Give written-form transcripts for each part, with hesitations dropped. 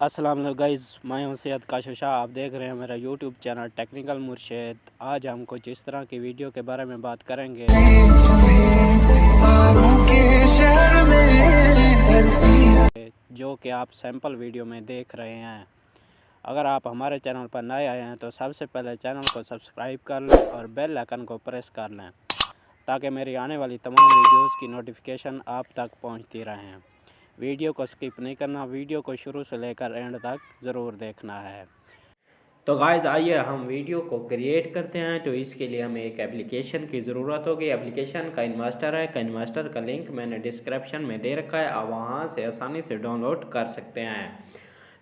अस्सलाम वालेकुम गाइज़, मैं हूं सैयद काशिफ शाह। आप देख रहे हैं मेरा यूट्यूब चैनल टेक्निकल मुर्शद। आज हम कुछ इस तरह की वीडियो के बारे में बात करेंगे जो कि आप सैंपल वीडियो में देख रहे हैं। अगर आप हमारे चैनल पर नए आए हैं तो सबसे पहले चैनल को सब्सक्राइब कर लें और बेल आइकन को प्रेस कर लें ताकि मेरी आने वाली तमाम वीडियोज़ की नोटिफिकेशन आप तक पहुँचती रहें। वीडियो को स्किप नहीं करना, वीडियो को शुरू से लेकर एंड तक ज़रूर देखना है। तो गाइस आइए हम वीडियो को क्रिएट करते हैं। तो इसके लिए हमें एक एप्लीकेशन की ज़रूरत होगी। एप्लीकेशन काइनमास्टर है। काइनमास्टर का लिंक मैंने डिस्क्रिप्शन में दे रखा है, आप वहाँ से आसानी से डाउनलोड कर सकते हैं।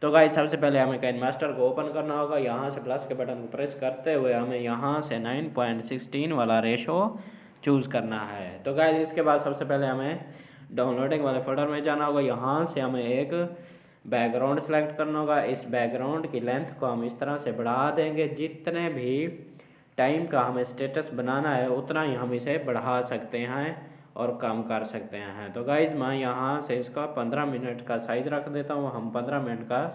तो गाइस सबसे पहले हमें काइनमास्टर को ओपन करना होगा। यहाँ से प्लस के बटन को प्रेस करते हुए हमें यहाँ से 9.16 वाला रेशो चूज़ करना है। तो गाइस इसके बाद सबसे पहले हमें डाउनलोडिंग वाले फोल्डर में जाना होगा। यहाँ से हमें एक बैकग्राउंड सेलेक्ट करना होगा। इस बैकग्राउंड की लेंथ को हम इस तरह से बढ़ा देंगे। जितने भी टाइम का हमें स्टेटस बनाना है उतना ही हम इसे बढ़ा सकते हैं और कम कर सकते हैं। तो गाइज़ मैं यहाँ से इसका 15 मिनट का साइज़ रख देता हूँ। हम 15 मिनट का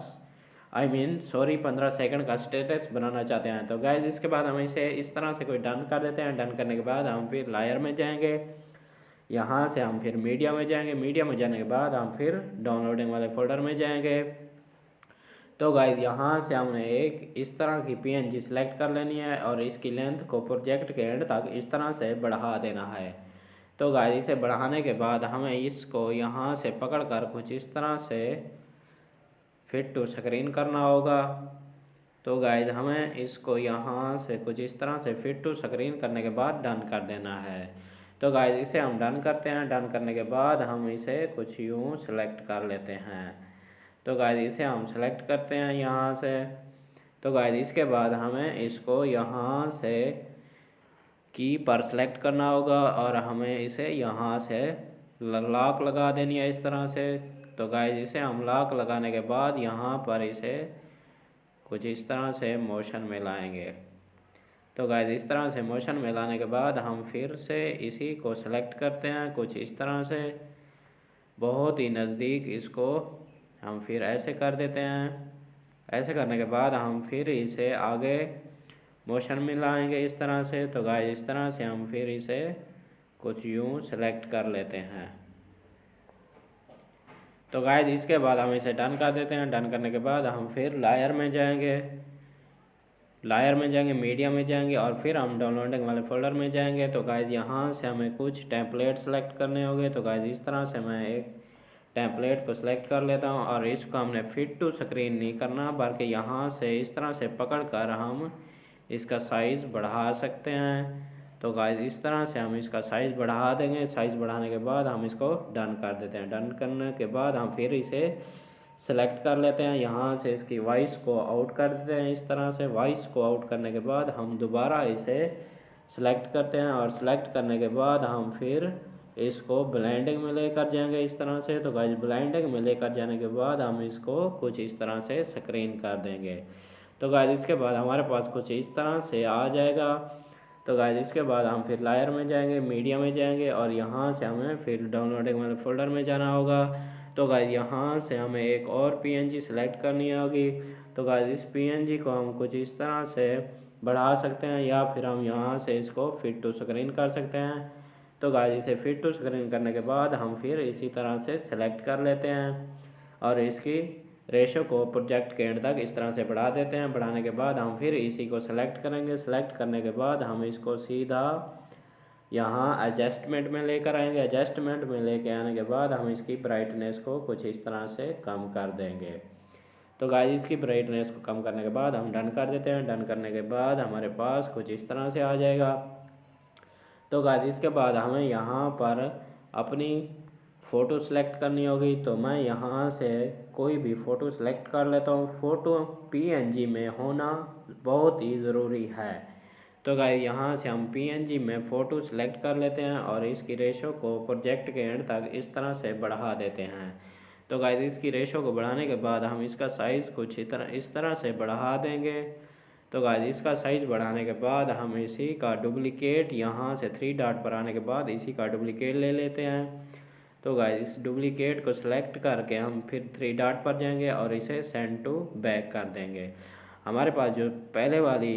15 सेकंड का स्टेटस बनाना चाहते हैं। तो गाइज़ इसके बाद हम इसे इस तरह से कोई डन कर देते हैं। डन करने के बाद हम फिर लायर में जाएंगे। यहाँ से हम फिर मीडिया में जाएंगे। मीडिया में जाने के बाद हम फिर डाउनलोडिंग वाले फोल्डर में जाएंगे। तो गाइस यहाँ से हमने एक इस तरह की PNG सेलेक्ट कर लेनी है और इसकी लेंथ को प्रोजेक्ट के एंड तक इस तरह से बढ़ा देना है। तो गाइस इसे बढ़ाने के बाद हमें इसको यहाँ से पकड़ कर कुछ इस तरह से फिट टू स्क्रीन करना होगा। तो गाइस हमें इसको यहाँ से कुछ इस तरह से फिट टू स्क्रीन करने के बाद डन कर देना है। तो गाइस इसे हम डन करते हैं। डन करने के बाद हम इसे कुछ यूँ सेलेक्ट कर लेते हैं। तो गाइस इसे हम सेलेक्ट करते हैं यहाँ से। तो गाइस इसके बाद हमें इसको यहाँ से की पर सेलेक्ट करना होगा और हमें इसे यहाँ से लॉक लगा देनी है इस तरह से। तो गाइस इसे हम लॉक लगाने के बाद यहाँ पर इसे कुछ इस तरह से मोशन में लाएंगे। तो गाइस इस तरह से मोशन में लाने के बाद हम फिर से इसी को सेलेक्ट करते हैं कुछ इस तरह से, बहुत ही नज़दीक इसको हम फिर ऐसे कर देते हैं। ऐसे करने के बाद हम फिर इसे आगे मोशन में लाएंगे इस तरह से। तो गाइस इस तरह से हम फिर इसे कुछ यूँ सेलेक्ट कर लेते हैं। तो गाइस इसके बाद हम इसे डन कर देते हैं। डन करने के बाद हम फिर लायर में जाएंगे। मीडिया में जाएंगे और फिर हम डाउनलोडिंग वाले फोल्डर में जाएंगे। तो गाइस यहाँ से हमें कुछ टेम्पलेट सेलेक्ट करने होंगे। तो गाइस इस तरह से मैं एक टेम्पलेट को सिलेक्ट कर लेता हूँ और इसको हमने फिट टू स्क्रीन नहीं करना, बल्कि यहाँ से इस तरह से पकड़ कर हम इसका साइज़ बढ़ा सकते हैं। तो गाइस इस तरह से हम इसका साइज़ बढ़ा देंगे। साइज़ बढ़ाने के बाद हम इसको डन कर देते हैं। डन करने के बाद हम फिर इसे सेलेक्ट कर लेते हैं। यहाँ से इसकी वॉइस को आउट कर देते हैं इस तरह से। वॉइस को आउट करने के बाद हम दोबारा इसे सेलेक्ट करते हैं और सेलेक्ट करने के बाद हम फिर इसको ब्लेंडिंग में लेकर जाएंगे इस तरह से। तो गाइस ब्लेंडिंग में लेकर जाने के बाद हम इसको कुछ इस तरह से स्क्रीन कर देंगे। तो गाइस इसके बाद हमारे पास कुछ इस तरह से आ जाएगा। तो गाइस इसके बाद हम फिर लायर में जाएंगे, मीडिया में जाएंगे और यहाँ से हमें फिर डाउनलोडिंग वाले फोल्डर में जाना होगा। तो गाइस यहाँ से हमें एक और PNG सेलेक्ट करनी होगी। तो गाइस इस PNG को हम कुछ इस तरह से बढ़ा सकते हैं या फिर हम यहाँ से इसको फिट टू स्क्रीन कर सकते हैं। तो गाइस इसे फिट टू स्क्रीन करने के बाद हम फिर इसी तरह से सेलेक्ट कर लेते हैं और इसकी रेशो को प्रोजेक्ट के एंड तक इस तरह से बढ़ा देते हैं। बढ़ाने के बाद हम फिर इसी को सेलेक्ट करेंगे। सेलेक्ट करने के बाद हम इसको सीधा यहाँ एडजस्टमेंट में लेकर आएंगे। एडजस्टमेंट में लेके आने के बाद हम इसकी ब्राइटनेस को कुछ इस तरह से कम कर देंगे। तो गाइस इसकी ब्राइटनेस को कम करने के बाद हम डन कर देते हैं। डन करने के बाद हमारे पास कुछ इस तरह से आ जाएगा। तो गाइस इसके बाद हमें यहाँ पर अपनी फ़ोटो सेलेक्ट करनी होगी। तो मैं यहाँ से कोई भी फ़ोटो सेलेक्ट कर लेता हूँ। फ़ोटो PNG में होना बहुत ही ज़रूरी है। तो गाइस यहाँ से हम PNG में फ़ोटो सेलेक्ट कर लेते हैं और इसकी रेशो को प्रोजेक्ट के एंड तक इस तरह से बढ़ा देते हैं। तो गाइस इसकी रेशो को बढ़ाने के बाद हम इसका साइज़ कुछ इस तरह से बढ़ा देंगे। तो गाइस इसका साइज़ बढ़ाने के बाद हम इसी का डुप्लिकेट यहाँ से 3 डॉट पर आने के बाद इसी का डुप्लिकेट ले लेते हैं। तो गाइस इस डुप्लीकेट को सिलेक्ट करके हम फिर 3 डॉट पर जाएंगे और इसे सेंड टू बैक कर देंगे। हमारे पास जो पहले वाली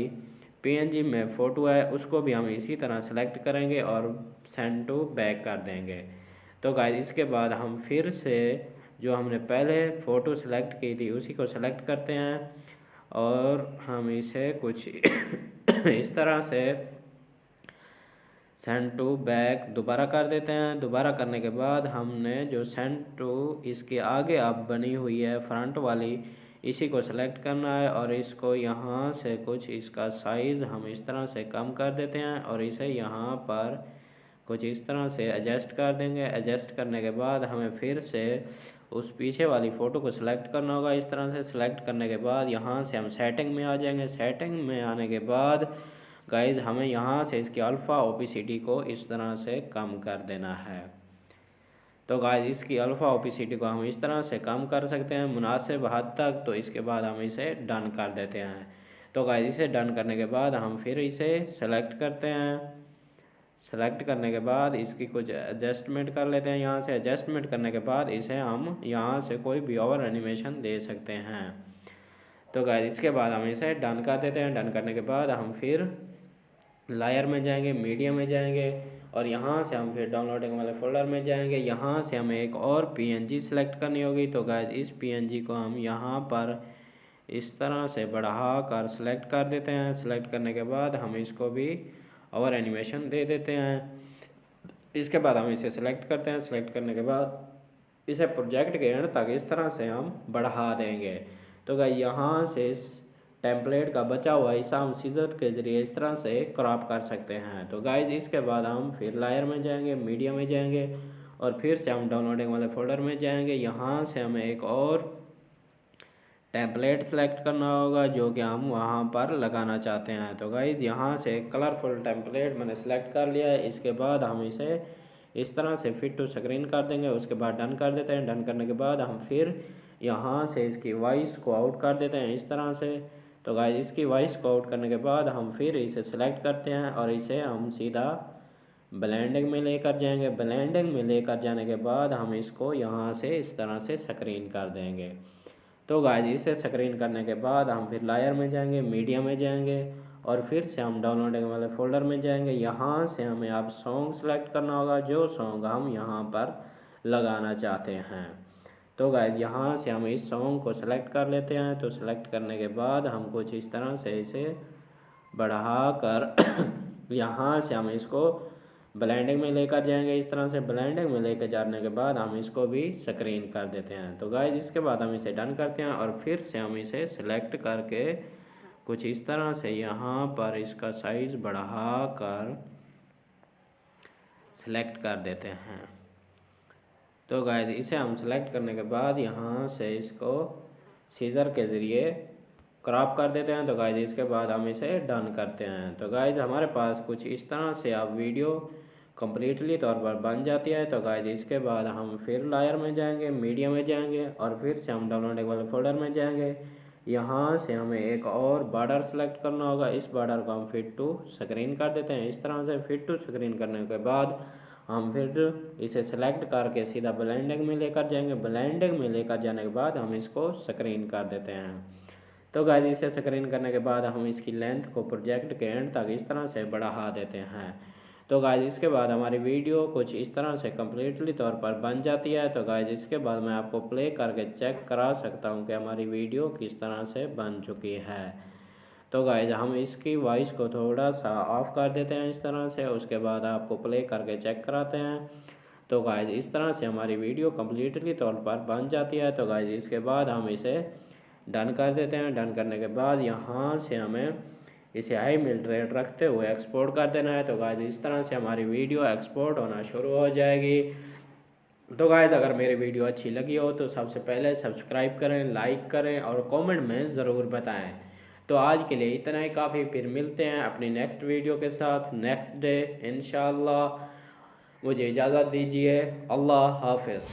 PNG में फ़ोटो है उसको भी हम इसी तरह सेलेक्ट करेंगे और सेंड टू बैक कर देंगे। तो गाइस इसके बाद हम फिर से जो हमने पहले फ़ोटो सेलेक्ट की थी उसी को सेलेक्ट करते हैं और हम इसे कुछ इस तरह से सेंड टू बैक दोबारा कर देते हैं। दोबारा करने के बाद हमने जो सेंड टू इसके आगे अब बनी हुई है फ्रंट वाली, इसी को सेलेक्ट करना है और इसको यहाँ से कुछ इसका साइज़ हम इस तरह से कम कर देते हैं और इसे यहाँ पर कुछ इस तरह से एडजस्ट कर देंगे। एडजस्ट करने के बाद हमें फिर से उस पीछे वाली फ़ोटो को सिलेक्ट करना होगा। इस तरह से सिलेक्ट करने के बाद यहाँ से हम सेटिंग में आ जाएंगे। सेटिंग में आने के बाद गाइज हमें यहाँ से इसकी अल्फ़ा ओपेसिटी को इस तरह से कम कर देना है। तो गाइज इसकी अल्फ़ा ओपेसिटी को हम इस तरह से कम कर सकते हैं मुनासिब हद तक। तो इसके बाद हम इसे डन कर देते हैं। तो गाइज इसे डन करने के बाद हम फिर इसे सेलेक्ट करते हैं। सेलेक्ट करने के बाद इसकी कुछ एडजस्टमेंट कर लेते हैं। यहाँ से एडजस्टमेंट करने के बाद इसे हम यहाँ से कोई भी और एनिमेशन दे सकते हैं। तो गाइस इसके बाद हम इसे डन कर देते हैं। डन करने के बाद हम फिर लायर में जाएंगे, मीडिया में जाएंगे और यहाँ से हम फिर डाउनलोडिंग वाले फोल्डर में जाएंगे। यहाँ से हमें एक और PNG सेलेक्ट करनी होगी। तो गाइस इस PNG को हम यहाँ पर इस तरह से बढ़ा कर सेलेक्ट कर देते हैं। सेलेक्ट करने के बाद हम इसको भी और एनिमेशन दे देते हैं। इसके बाद हम इसे सेलेक्ट करते हैं। सेलेक्ट करने के बाद इसे प्रोजेक्ट के एंड तक इस तरह से हम बढ़ा देंगे। तो गाइस यहाँ से इस टेम्पलेट का बचा हुआ हिस्सा हम सीजर के ज़रिए इस तरह से क्रॉप कर सकते हैं। तो गाइस इसके बाद हम फिर लायर में जाएंगे, मीडिया में जाएंगे और फिर से हम डाउनलोडिंग वाले फोल्डर में जाएंगे। यहाँ से हमें एक और टेम्पलेट सेलेक्ट करना होगा जो कि हम वहाँ पर लगाना चाहते हैं। तो गाइस यहाँ से कलरफुल टेम्पलेट मैंने सेलेक्ट कर लिया है। इसके बाद हम इसे इस तरह से फिट टू स्क्रीन कर देंगे। उसके बाद डन कर देते हैं। डन करने के बाद हम फिर यहाँ से इसकी वॉइस को आउट कर देते हैं इस तरह से। तो गाइस इसकी वॉइस को आउट करने के बाद हम फिर इसे सेलेक्ट करते हैं और इसे हम सीधा ब्लेंडिंग में लेकर जाएंगे। ब्लेंडिंग में लेकर जाने के बाद हम इसको यहाँ से इस तरह से स्क्रीन कर देंगे। तो गाइस इसे स्क्रीन करने के बाद हम फिर लायर में जाएंगे, मीडिया में जाएंगे और फिर से हम डाउनलोडिंग वाले फोल्डर में जाएंगे। यहाँ से हमें अब सॉन्ग सेलेक्ट करना होगा जो सॉन्ग हम यहाँ पर लगाना चाहते हैं। तो गाइस यहाँ से हम इस सॉन्ग को सेलेक्ट कर लेते हैं। तो सेलेक्ट करने के बाद हम कुछ इस तरह से इसे बढ़ा कर यहाँ से हम इसको ब्लेंडिंग में लेकर जाएंगे। इस तरह से ब्लेंडिंग में लेकर जाने के बाद हम इसको भी स्क्रीन कर देते हैं। तो गाइस इसके बाद हम इसे डन करते हैं और फिर से हम इसे सेलेक्ट करके कुछ इस तरह से यहाँ पर इसका साइज़ बढ़ा कर सेलेक्ट कर देते हैं। तो गाइस इसे हम सेलेक्ट करने के बाद यहाँ से इसको सीजर के ज़रिए क्रॉप कर देते हैं। तो गाइस इसके बाद हम इसे डन करते हैं। तो गाइस हमारे पास कुछ इस तरह से अब वीडियो कम्प्लीटली तौर पर बन जाती है। तो गाइस इसके बाद हम फिर लायर में जाएंगे, मीडिया में जाएंगे और फिर से हम डाउनलोडिंग वाले फोल्डर में जाएंगे। यहाँ से हमें एक और बॉर्डर सेलेक्ट करना होगा। इस बॉर्डर को हम फिट टू स्क्रीन कर देते हैं। इस तरह से फिट टू स्क्रीन करने के बाद हम फिर इसे सेलेक्ट करके सीधा ब्लेंडिंग में लेकर जाएंगे। ब्लेंडिंग में लेकर जाने के बाद हम इसको स्क्रीन कर देते हैं। तो गाइस इसे स्क्रीन करने के बाद हम इसकी लेंथ को प्रोजेक्ट के एंड तक इस तरह से बढ़ा देते हैं। तो गाइस इसके बाद हमारी वीडियो कुछ इस तरह से कम्प्लीटली तौर पर बन जाती है। तो गाइस इसके बाद मैं आपको प्ले करके चेक करा सकता हूँ कि हमारी वीडियो किस तरह से बन चुकी है। तो गाइस हम इसकी वॉइस को थोड़ा सा ऑफ कर देते हैं इस तरह से। उसके बाद आपको प्ले करके चेक कराते हैं। तो गाइस इस तरह से हमारी वीडियो कम्प्लीटली तौर पर बन जाती है। तो गाइस इसके बाद हम इसे डन कर देते हैं। डन करने के बाद यहाँ से हमें इसे हाई बिट रेट रखते हुए एक्सपोर्ट कर देना है। तो गाइस इस तरह से हमारी वीडियो एक्सपोर्ट होना शुरू हो जाएगी। तो गाइस अगर मेरी वीडियो अच्छी लगी हो तो सबसे पहले सब्सक्राइब करें, लाइक करें और कमेंट में ज़रूर बताएं। तो आज के लिए इतना ही काफ़ी। फिर मिलते हैं अपनी नेक्स्ट वीडियो के साथ नेक्स्ट डे इंशाअल्लाह। मुझे इजाज़त दीजिए। अल्लाह हाफ़िज़।